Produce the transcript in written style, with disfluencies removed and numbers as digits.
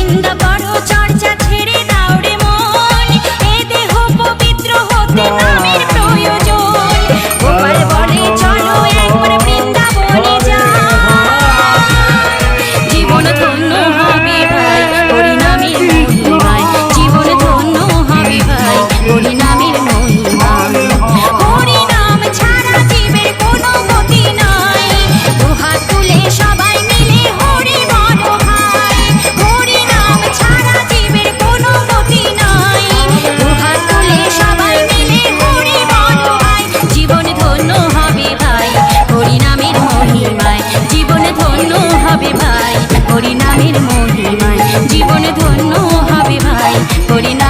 নিন্দা করো চর্চা ছেড়ে দাও রে মন, এ দেহ পবিত্র হতে নামের প্রয়োজন। গোপাল বলে চলো একবার বৃন্দাবনে যাই, জীবন ধন্য হবে ভাই হরি নামের মহিমায়, জীবন ধন্য হবে ভাই হরি নামের মহিমায়। হরি নাম ছাড়া জীবের কোনো গতি নাই, দুহাত তুলে সবাই মিলে হরি বলো ভাই। হরি নাম ছাড়া জীবের কোনো গতি নাই, দুহাত তুলে সবাই মিলে হরি বলো ভাই। জীবন ধন্য হবে ভাই হরি নামের মহিমায়, জীবন ধন্য হবে ভাই হরি নামের মহিমায়, জীবন ধন্য হবে ভাই হরি নামের